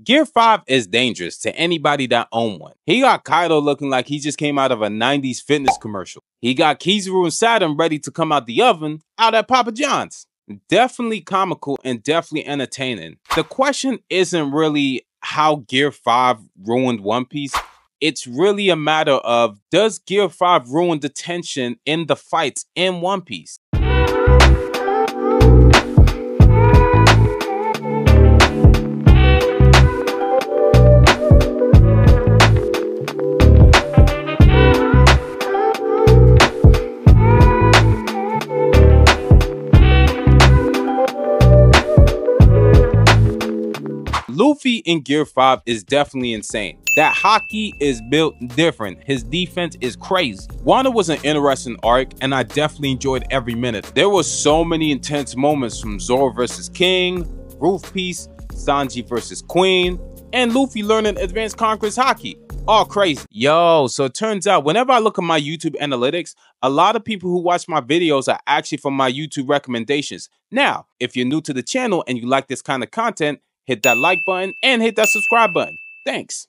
Gear 5 is dangerous to anybody that own one. He got Kaido looking like he just came out of a 90s fitness commercial. He got Kizaru and Saturn ready to come out the oven out at Papa John's. Definitely comical and definitely entertaining. The question isn't really how Gear 5 ruined One Piece. It's really a matter of, does Gear 5 ruin the tension in the fights in One Piece? Luffy in Gear 5 is definitely insane. That hockey is built different. His defense is crazy. Wano was an interesting arc, and I definitely enjoyed every minute. There were so many intense moments, from Zoro versus King, Roof Piece, Sanji versus Queen, and Luffy learning Advanced Conqueror's hockey. All crazy. Yo, so it turns out whenever I look at my YouTube analytics, a lot of people who watch my videos are actually from my YouTube recommendations. Now, if you're new to the channel and you like this kind of content, hit that like button and hit that subscribe button. Thanks.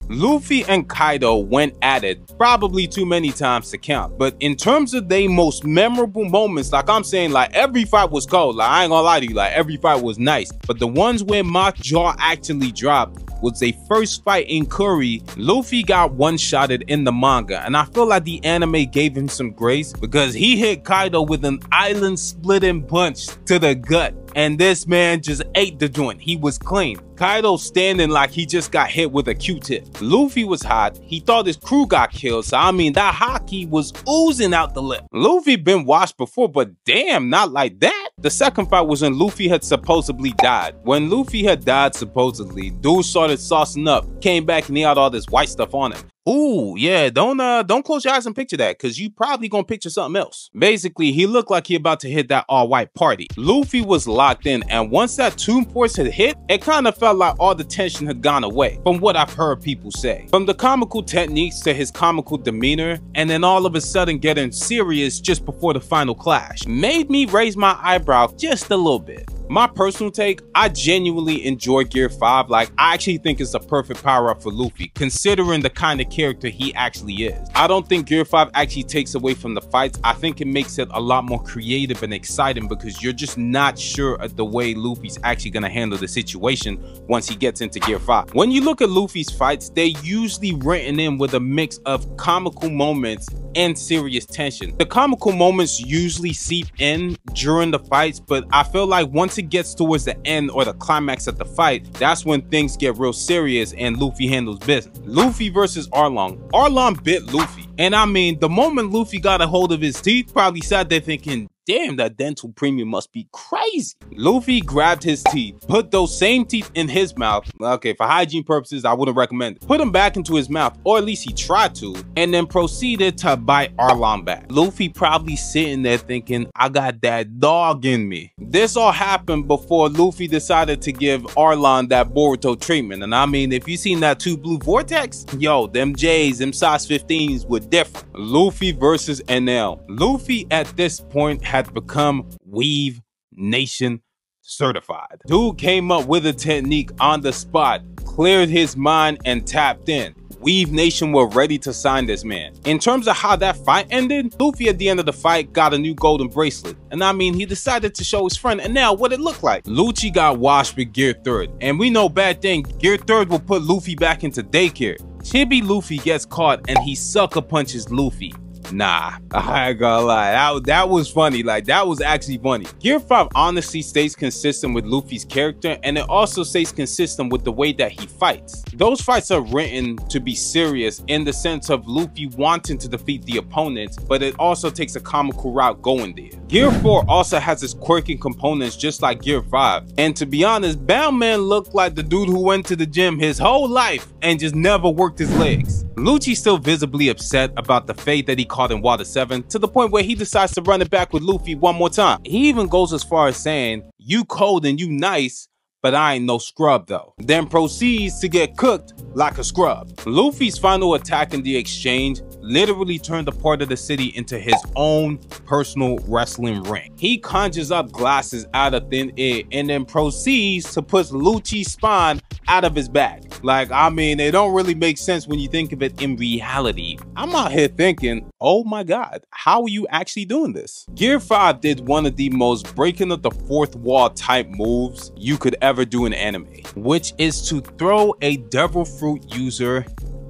Luffy and Kaido went at it probably too many times to count, but in terms of their most memorable moments, like I'm saying, like every fight was cold. Like I ain't gonna lie to you, like every fight was nice, but the ones where my jaw actually dropped was their first fight in Curry. Luffy got one-shotted in the manga, and I feel like the anime gave him some grace because he hit Kaido with an island-splitting punch to the gut, and this man just ate the joint. He was clean. Kaido standing like he just got hit with a Q-tip. Luffy was hot. He thought his crew got killed, so I mean that hockey was oozing out the lip. Luffy been washed before, but damn, not like that. The second fight was when Luffy had supposedly died. When Luffy had died supposedly, dude started saucing up, came back and he had all this white stuff on him. Ooh, yeah, don't close your eyes and picture that, because you probably gonna picture something else. Basically, he looked like he about to hit that all-white party. Luffy was locked in, and once that Tomb Force had hit, it kind of felt like all the tension had gone away, from what I've heard people say. From the comical techniques to his comical demeanor, and then all of a sudden getting serious just before the final clash, made me raise my eyebrow just a little bit. My personal take, I genuinely enjoy Gear 5. Like, I actually think it's a perfect power-up for Luffy, considering the kind of character he actually is. I don't think Gear 5 actually takes away from the fights. I think it makes it a lot more creative and exciting because you're just not sure of the way Luffy's actually going to handle the situation once he gets into Gear 5. When you look at Luffy's fights, they're usually written in with a mix of comical moments and serious tension. The comical moments usually seep in during the fights, but I feel like once it gets towards the end or the climax of the fight, that's when things get real serious and Luffy handles business. Luffy versus Arlong. Arlong bit Luffy. And I mean, the moment Luffy got a hold of his teeth, probably sat there thinking, damn, that dental premium must be crazy. Luffy grabbed his teeth, put those same teeth in his mouth. Okay, for hygiene purposes, I wouldn't recommend it. Put them back into his mouth, or at least he tried to, and then proceeded to bite Arlong back. Luffy probably sitting there thinking, I got that dog in me. This all happened before Luffy decided to give Arlong that Boruto treatment. And I mean, if you seen that 2 Blue Vortex, yo, them J's, them size 15s were different. Luffy versus NL. Luffy at this point had become Weave Nation certified. Dude came up with a technique on the spot, cleared his mind and tapped in. Weave Nation were ready to sign this man. In terms of how that fight ended, Luffy at the end of the fight got a new golden bracelet. And I mean, he decided to show his friend and now what it looked like. Lucci got washed with Gear 3rd. And we know bad thing, Gear 3rd will put Luffy back into daycare. Chibi Luffy gets caught and he sucker punches Luffy. Nah, I ain't gonna lie, that was funny. Like, that was actually funny. Gear 5 honestly stays consistent with Luffy's character, and it also stays consistent with the way that he fights. Those fights are written to be serious in the sense of Luffy wanting to defeat the opponent, but it also takes a comical route going there. Gear 4 also has its quirky components just like Gear 5, and to be honest, Bound Man looked like the dude who went to the gym his whole life and just never worked his legs. Lucci's still visibly upset about the fate that he caught in Water 7, to the point where he decides to run it back with Luffy one more time. He even goes as far as saying, you cold and you nice, but I ain't no scrub though. Then proceeds to get cooked like a scrub. Luffy's final attack in the exchange literally turned a part of the city into his own personal wrestling ring. He conjures up glasses out of thin air and then proceeds to push Lucci's spine out of his bag. Like, I mean, it don't really make sense when you think of it in reality. I'm out here thinking, oh my god, how are you actually doing this? Gear 5 did one of the most breaking of the fourth wall type moves you could ever do in anime, which is to throw a devil fruit user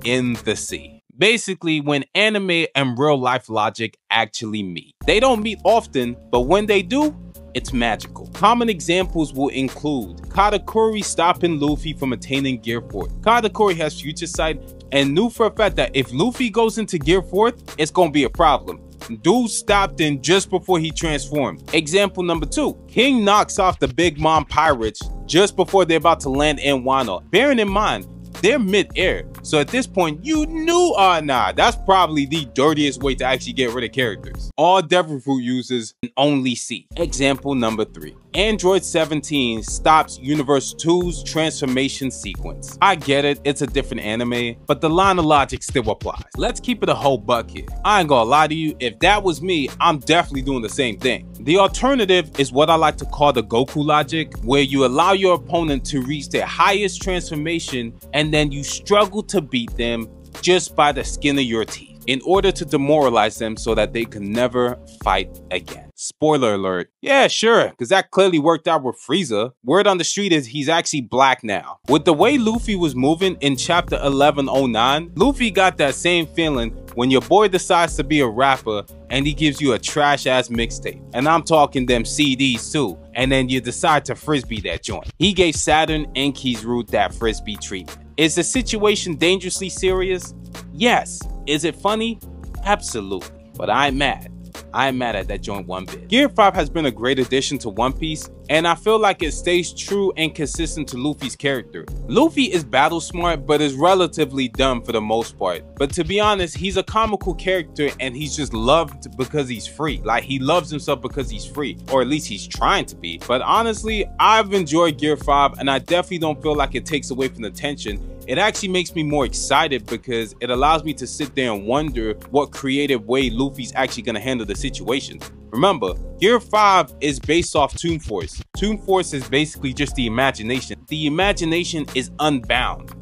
in the sea. Basically, when anime and real life logic actually meet. They don't meet often, but when they do, it's magical. Common examples will include Katakuri stopping Luffy from attaining Gear 4. Katakuri has future sight and knew for a fact that if Luffy goes into Gear 4, it's gonna be a problem. Dude stopped him just before he transformed. Example number 2, King knocks off the Big Mom pirates just before they're about to land in Wano. Bearing in mind, they're mid-air, so at this point you knew, nah, that's probably the dirtiest way to actually get rid of characters. All devil fruit users can only see. Example number 3, Android 17 stops Universe 2's transformation sequence. I get it, it's a different anime, but the line of logic still applies. Let's keep it a whole buck here. I ain't gonna lie to you, if that was me, I'm definitely doing the same thing. The alternative is what I like to call the Goku logic, where you allow your opponent to reach their highest transformation and then you struggle to beat them just by the skin of your teeth in order to demoralize them so that they can never fight again. Spoiler alert. Yeah, sure, because that clearly worked out with Frieza. Word on the street is he's actually black now. With the way Luffy was moving in chapter 1109, Luffy got that same feeling when your boy decides to be a rapper and he gives you a trash ass mixtape. And I'm talking them CDs too. And then you decide to frisbee that joint. He gave Saturn and Kizaru that frisbee treatment. Is the situation dangerously serious? Yes. Is it funny? Absolutely. But I'm mad. I'm mad at that joint one bit. Gear 5 has been a great addition to One Piece, and I feel like it stays true and consistent to Luffy's character. Luffy is battle smart, but is relatively dumb for the most part. But to be honest, he's a comical character and he's just loved because he's free. Like, he loves himself because he's free, or at least he's trying to be. But honestly, I've enjoyed Gear 5 and I definitely don't feel like it takes away from the tension. It actually makes me more excited because it allows me to sit there and wonder what creative way Luffy's actually going to handle the situation. Remember, Gear 5 is based off Toon Force. Toon Force is basically just the imagination. The imagination is unbound.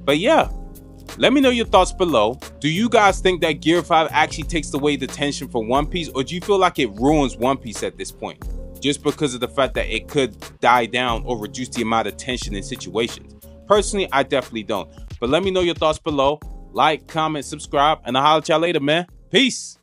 But yeah, let me know your thoughts below. Do you guys think that Gear 5 actually takes away the tension for One Piece, or do you feel like it ruins One Piece at this point? Just because of the fact that it could die down or reduce the amount of tension in situations. Personally, I definitely don't. But let me know your thoughts below. Like, comment, subscribe, and I'll holler at y'all later, man. Peace.